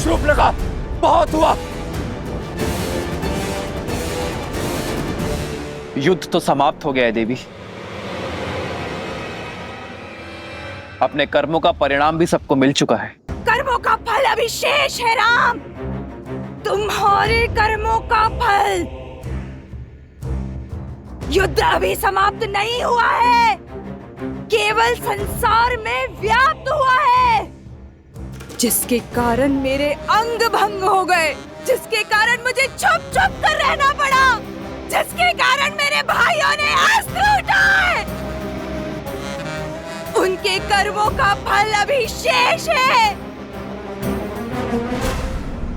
शूर्पणखा, बहुत हुआ। युद्ध तो समाप्त हो गया है देवी। अपने कर्मों का परिणाम भी सबको मिल चुका है। कर्मों का फल अभी शेष है राम, तुम्हारे कर्मों का फल। युद्ध अभी समाप्त नहीं हुआ है, केवल संसार में व्याप्त हुआ है, जिसके कारण मेरे अंग भंग हो गए, जिसके कारण मुझे छुप छुप कर रहना पड़ा, जिसके कारण मेरे भाइयों ने अस्त्र उठाए। उनके कर्मों का फल अभी शेष है।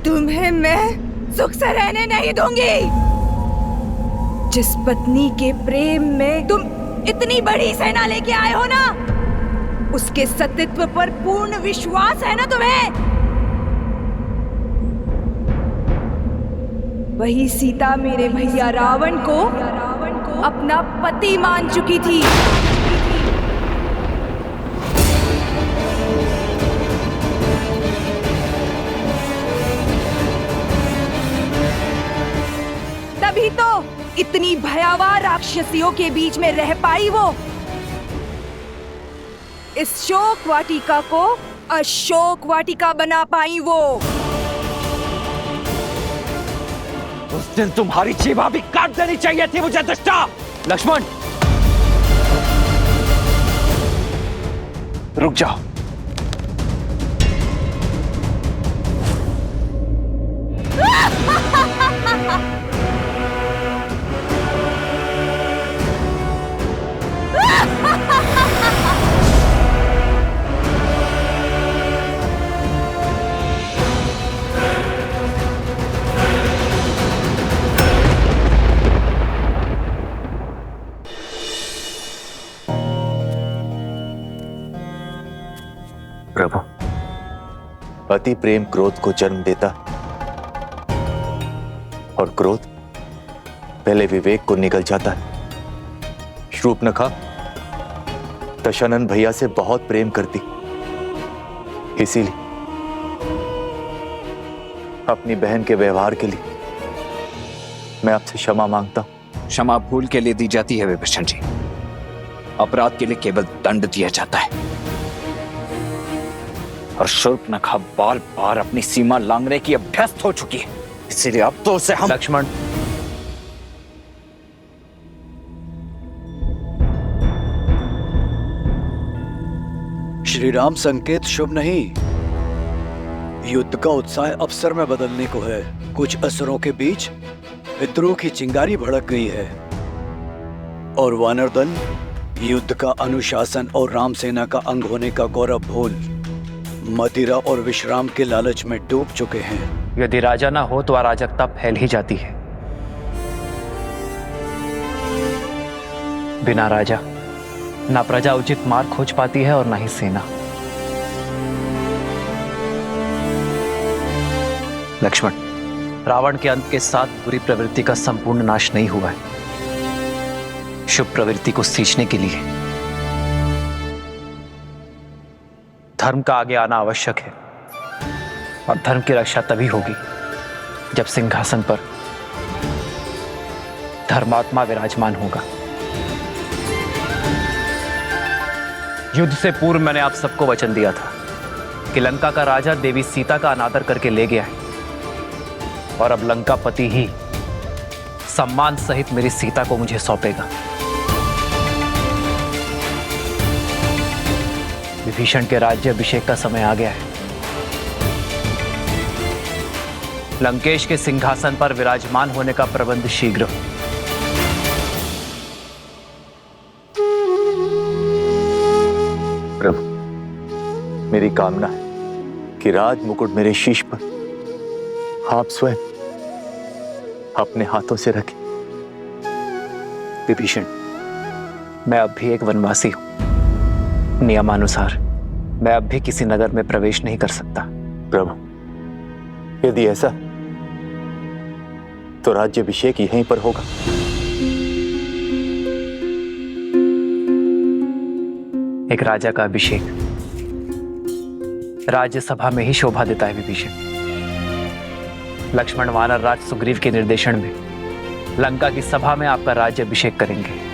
तुम्हें मैं सुख से रहने नहीं दूंगी। जिस पत्नी के प्रेम में तुम इतनी बड़ी सेना लेके आए हो ना, उसके सतीत्व पर पूर्ण विश्वास है ना तुम्हें? वही सीता मेरे भैया रावण को अपना पति मान चुकी थी। तभी तो इतनी भयावह राक्षसियों के बीच में रह पाई वो। इस शोक वाटिका को अशोक वाटिका बना पाई वो। उस दिन तुम्हारी जीवा भी काट देनी चाहिए थी मुझे दुष्टा। लक्ष्मण, रुक जाओ। प्रभु, अति प्रेम क्रोध को जन्म देता और क्रोध पहले विवेक को निगल जाता है। शूर्पणखा दशानन भैया से बहुत प्रेम करती, इसीलिए अपनी बहन के व्यवहार के लिए मैं आपसे क्षमा मांगता हूं। क्षमा भूल के लिए दी जाती है विभीषण जी, अपराध के लिए केवल दंड दिया जाता है। और शूर्पणखा बार बार अपनी सीमा लांघने की अभ्यस्त हो चुकी है, इसीलिए अब तो उसे हम। लक्ष्मण, श्री राम संकेत शुभ नहीं। युद्ध का उत्साह अवसर में बदलने को है। कुछ असुरों के बीच विद्रोह की चिंगारी भड़क गई है और वानर दल युद्ध का अनुशासन और राम सेना का अंग होने का गौरव भूल मदिरा और विश्राम के लालच में डूब चुके हैं। यदि राजा ना हो तो अराजकता फैल ही जाती है। बिना राजा ना प्रजा उचित मार्ग खोज पाती है और ना ही सेना। लक्ष्मण, रावण के अंत के साथ बुरी प्रवृत्ति का संपूर्ण नाश नहीं हुआ है। शुभ प्रवृत्ति को सींचने के लिए धर्म का आगे आना आवश्यक है, और धर्म की रक्षा तभी होगी जब सिंहासन पर धर्मात्मा विराजमान होगा। युद्ध से पूर्व मैंने आप सबको वचन दिया था कि लंका का राजा देवी सीता का अनादर करके ले गया है, और अब लंकापति ही सम्मान सहित मेरी सीता को मुझे सौंपेगा। विभीषण के राज्य अभिषेक का समय आ गया है। लंकेश के सिंहासन पर विराजमान होने का प्रबंध शीघ्र। प्रभु, मेरी कामना है कि राज मुकुट मेरे शीश पर आप स्वयं अपने हाथों से रखें। विभीषण, मैं अब भी एक वनवासी हूं। नियमानुसार मैं अब भी किसी नगर में प्रवेश नहीं कर सकता। प्रभु, यदि ऐसा तो राज्याभिषेक यहीं पर होगा। एक राजा का अभिषेक राज्यसभा में ही शोभा देता है विभीषण। लक्ष्मण वानर राज सुग्रीव के निर्देशन में लंका की सभा में आपका राज्य अभिषेक करेंगे।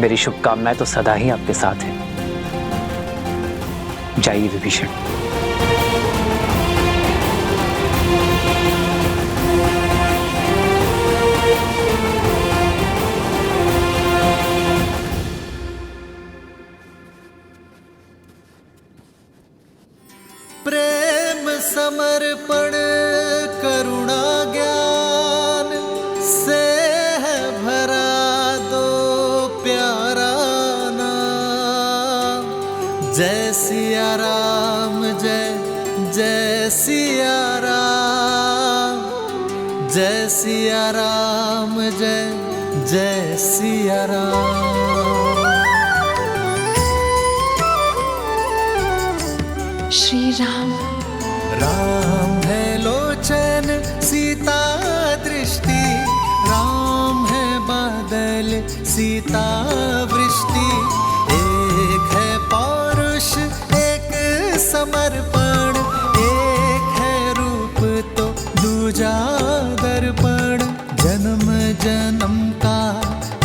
मेरी शुभकामनाएं तो सदा ही आपके साथ हैं। जाइए विभीषण। प्रेम समर्पण करुणा ज्ञान से है भरा दो प्यारा नाम। जय सिया राम, जय जय सिया राम, जय सिया राम, जय जय सिया राम। श्री राम। राम है लोचन सीता दृष्टि, राम है बादल सीता वृष्टि। एक है पौरुष एक समर्पण, एक है रूप तो दूजा दर्पण। जन्म जन्म का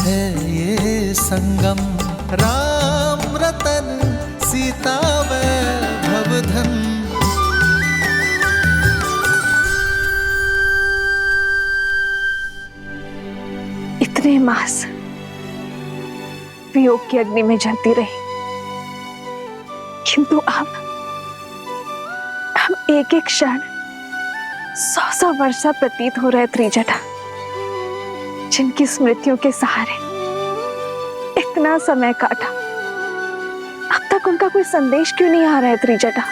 है ये संगम, राम रतन सीता वैभव धन। इतने मास वियोग की अग्नि में जलती रही, किंतु अब एक एक क्षण 100 वर्षा प्रतीत हो रहे त्रिजटा, जिनकी स्मृतियों के सहारे इतना समय काटा, अब तक उनका कोई संदेश क्यों नहीं आ रहा है त्रिजटा?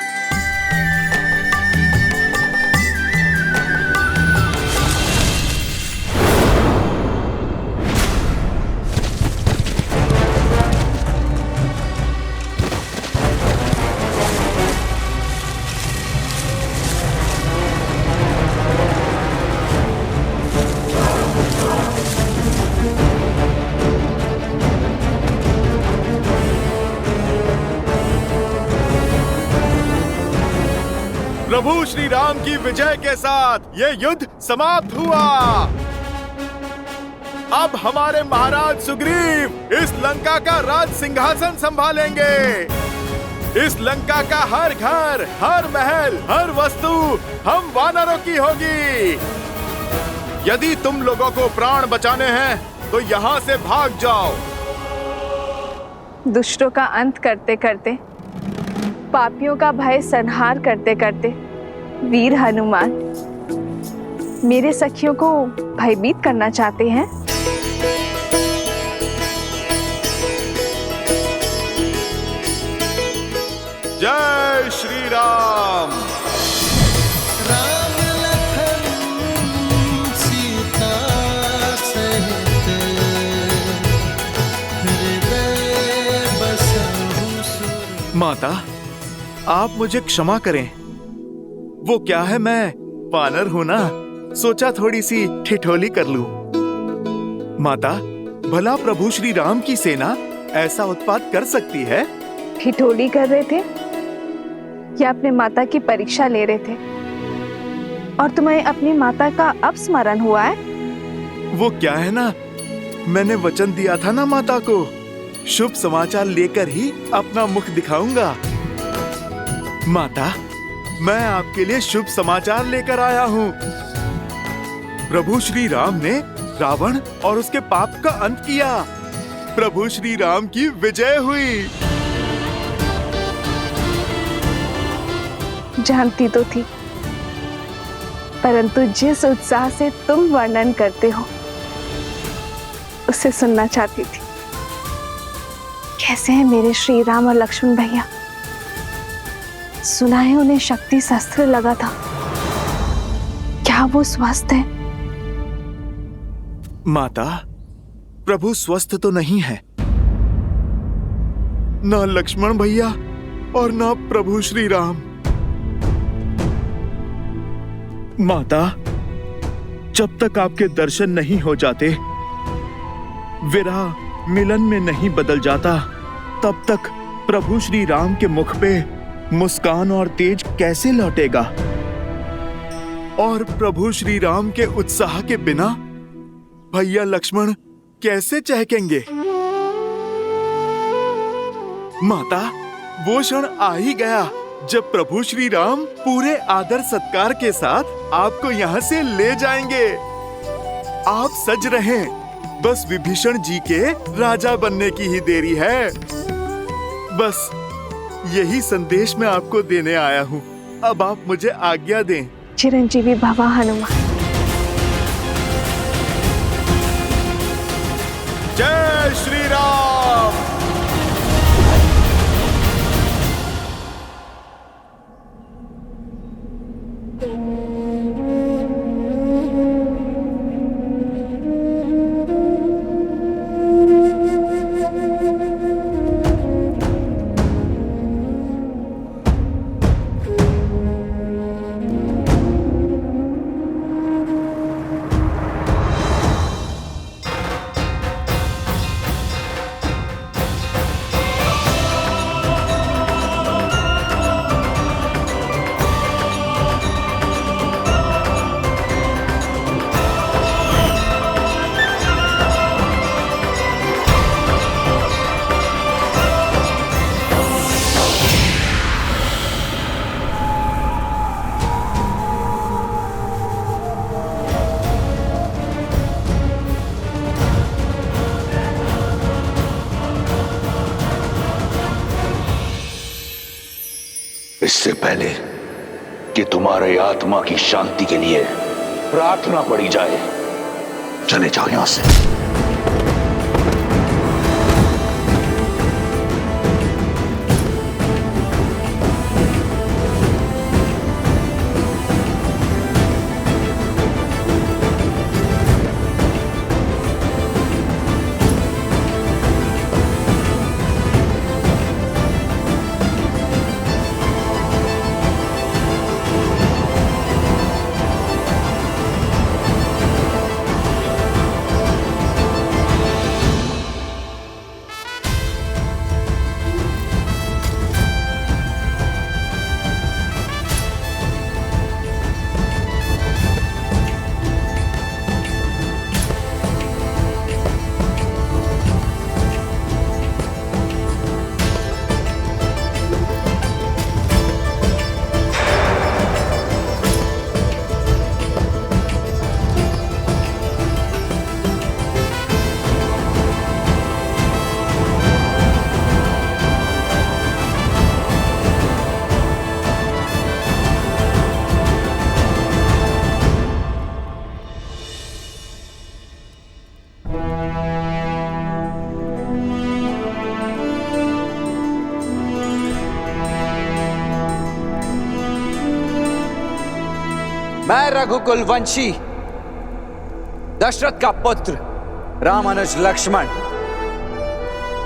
प्रभु श्री राम की विजय के साथ ये युद्ध समाप्त हुआ। अब हमारे महाराज सुग्रीव इस लंका का राज सिंहासन संभालेंगे। इस लंका का हर घर, हर महल, हर वस्तु हम वानरों की होगी। यदि तुम लोगों को प्राण बचाने हैं तो यहाँ से भाग जाओ। दुष्टों का अंत करते करते, पापियों का भय संहार करते करते वीर हनुमान मेरे सखियों को भयभीत करना चाहते हैं। जय श्री राम। राम लखन सीता सहित हृदय बसहु सुर। माता, आप मुझे क्षमा करें। वो क्या है, मैं वानर हूं ना, सोचा थोड़ी सी ठिठोली कर लूं। माता, भला प्रभु श्री राम की सेना ऐसा उत्पात कर सकती है? ठिठोली कर रहे थे या अपने माता की परीक्षा ले रहे थे? और तुम्हें अपनी माता का अब स्मरण हुआ है? वो क्या है ना, मैंने वचन दिया था ना माता को, शुभ समाचार लेकर ही अपना मुख दिखाऊंगा। माता, मैं आपके लिए शुभ समाचार लेकर आया हूँ। प्रभु श्री राम ने रावण और उसके पाप का अंत किया। प्रभु श्री राम की विजय हुई। जानती तो थी, परंतु जिस उत्साह से तुम वर्णन करते हो उसे सुनना चाहती थी। कैसे हैं मेरे श्री राम और लक्ष्मण भैया? सुना है उन्हें शक्ति शस्त्र लगा था, क्या वो स्वस्थ है? माता, प्रभु स्वस्थ तो नहीं है। न लक्ष्मण भैया और न प्रभु श्री राम। माता, जब तक आपके दर्शन नहीं हो जाते, विरह मिलन में नहीं बदल जाता, तब तक प्रभु श्री राम के मुख पे मुस्कान और तेज कैसे लौटेगा? और प्रभु श्री राम के उत्साह के बिना भैया लक्ष्मण कैसे चहकेंगे? माता, वो क्षण आ ही गया जब प्रभु श्री राम पूरे आदर सत्कार के साथ आपको यहाँ से ले जाएंगे। आप सज रहें, बस विभीषण जी के राजा बनने की ही देरी है। बस यही संदेश मैं आपको देने आया हूँ। अब आप मुझे आज्ञा दें। चिरंजीवी भवा हनुमान। जय श्री राम। इससे पहले कि तुम्हारे आत्मा की शांति के लिए प्रार्थना पड़ी जाए, चले जाओ यहां से। मैं रघुकुल वंशी दशरथ का पुत्र रामानुज लक्ष्मण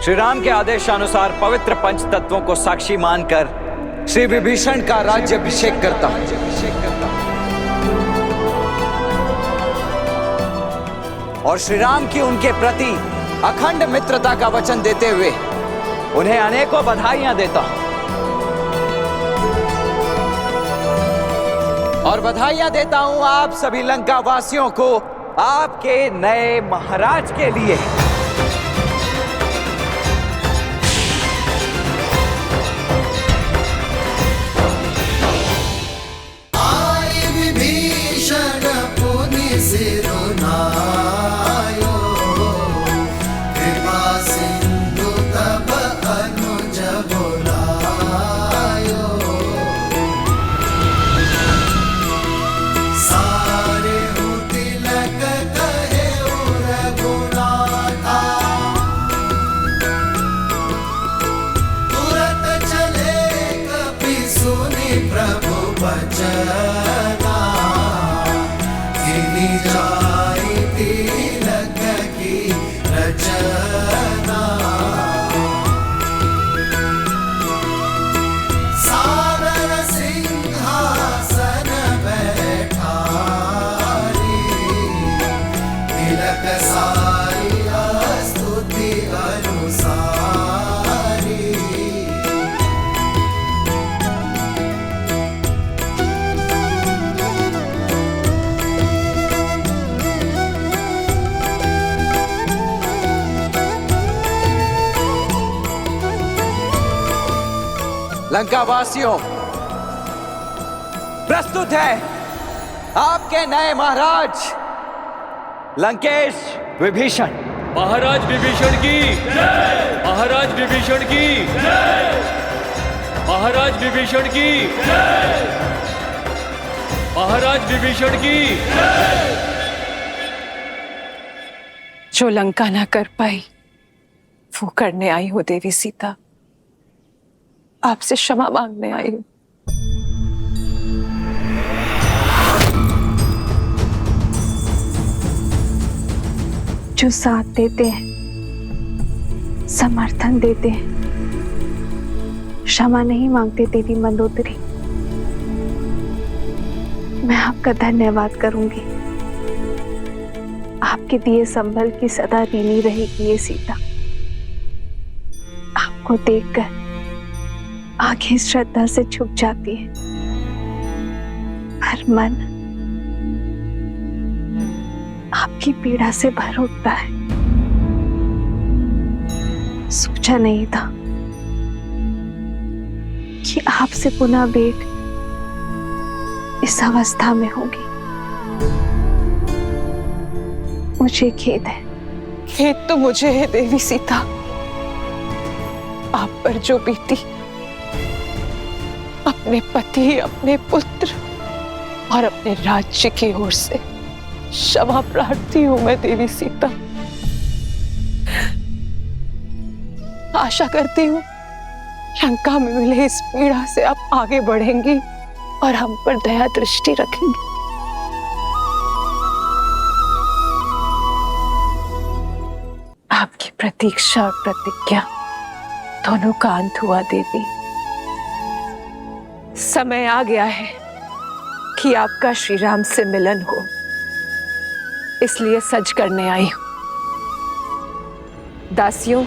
श्री राम के आदेशानुसार पवित्र पंच तत्वों को साक्षी मानकर श्री विभीषण का राज्याभिषेक करता हूं। और श्री राम की उनके प्रति अखंड मित्रता का वचन देते हुए उन्हें अनेकों बधाइयां देता हूं। और बधाइयां देता हूं आप सभी लंका वासियों को आपके नए महाराज के लिए। आए विभीषण पुनि सिरुनायो, कृपा सिंधु तब अनुज बुलायो। सारे तिलक कहे रघुनाथ लंका वासियों, प्रस्तुत है आपके नए महाराज लंकेश विभीषण। महाराज विभीषण की जय! महाराज विभीषण की जय! महाराज विभीषण की जय! महाराज विभीषण की जय! जो लंका ना कर पाई वो करने आई हूं देवी सीता। आपसे क्षमा मांगने आई हूं। जो साथ देते हैं, समर्थन देते हैं, क्षमा नहीं मांगते देवी मंदोदरी। मैं आपका धन्यवाद करूंगी। आपके दिए संभल की सदा ऋणी रहेगी ये सीता। आपको देखकर आंखें श्रद्धा से झुक जाती है, हर मन आपकी पीड़ा से भर उठता है। सोचा नहीं था कि आपसे पुनः भेंट इस अवस्था में होगी। मुझे खेद है। खेद तो मुझे है देवी सीता। आप पर जो बीती, अपने पति, अपने पुत्र और अपने राज्य की ओर से क्षमा प्रार्थी हूं मैं देवी सीता। आशा करती हूं लंका में मिले इस पीड़ा से आप आगे बढ़ेंगी और हम पर दया दृष्टि रखेंगे। आपकी प्रतीक्षा और प्रतिज्ञा दोनों का अंत हुआ देवी। समय आ गया है कि आपका श्री राम से मिलन हो, इसलिए सज करने आई हूं। दासियों,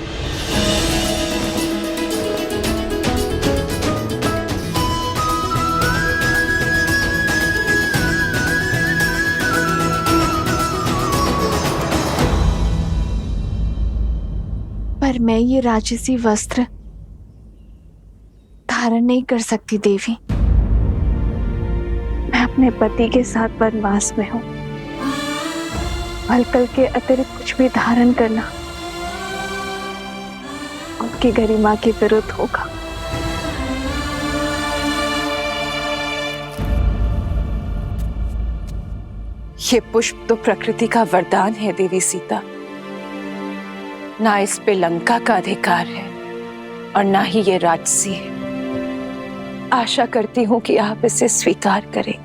पर मैं ये राजसी वस्त्र धारण नहीं कर सकती देवी। मैं अपने पति के साथ वनवास में हूं। अलकल के अतिरिक्त कुछ भी धारण करना उनकी गरिमा के विरुद्ध होगा। ये पुष्प तो प्रकृति का वरदान है देवी सीता। ना इस पे लंका का अधिकार है और ना ही ये राजसी है। आशा करती हूं कि आप इसे स्वीकार करें।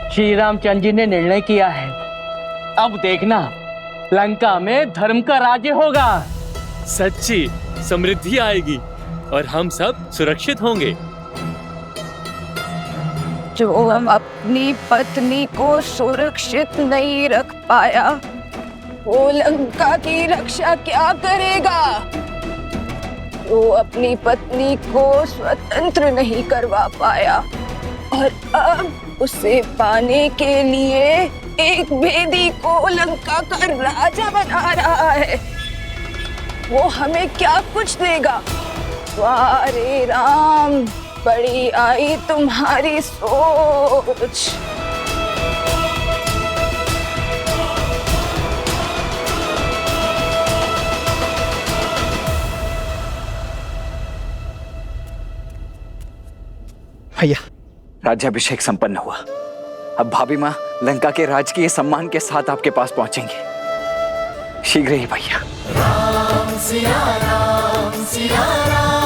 श्री रामचंद्र जी ने निर्णय किया है, अब देखना लंका में धर्म का राज्य होगा। सच्ची समृद्धि आएगी और हम सब सुरक्षित होंगे। जो अपनी पत्नी को सुरक्षित नहीं रख पाया, वो लंका की रक्षा क्या करेगा? जो अपनी पत्नी को स्वतंत्र नहीं करवा पाया और अब उसे पाने के लिए एक भेदी को लंका का राजा बना रहा है, वो हमें क्या कुछ देगा? वाह रे राम, बड़ी आई तुम्हारी सोच। भैया, राज्याभिषेक संपन्न हुआ। अब भाभी माँ लंका के राजकीय सम्मान के साथ आपके पास पहुंचेंगे। शीघ्र ही भैया। राम सिया राम सिया राम।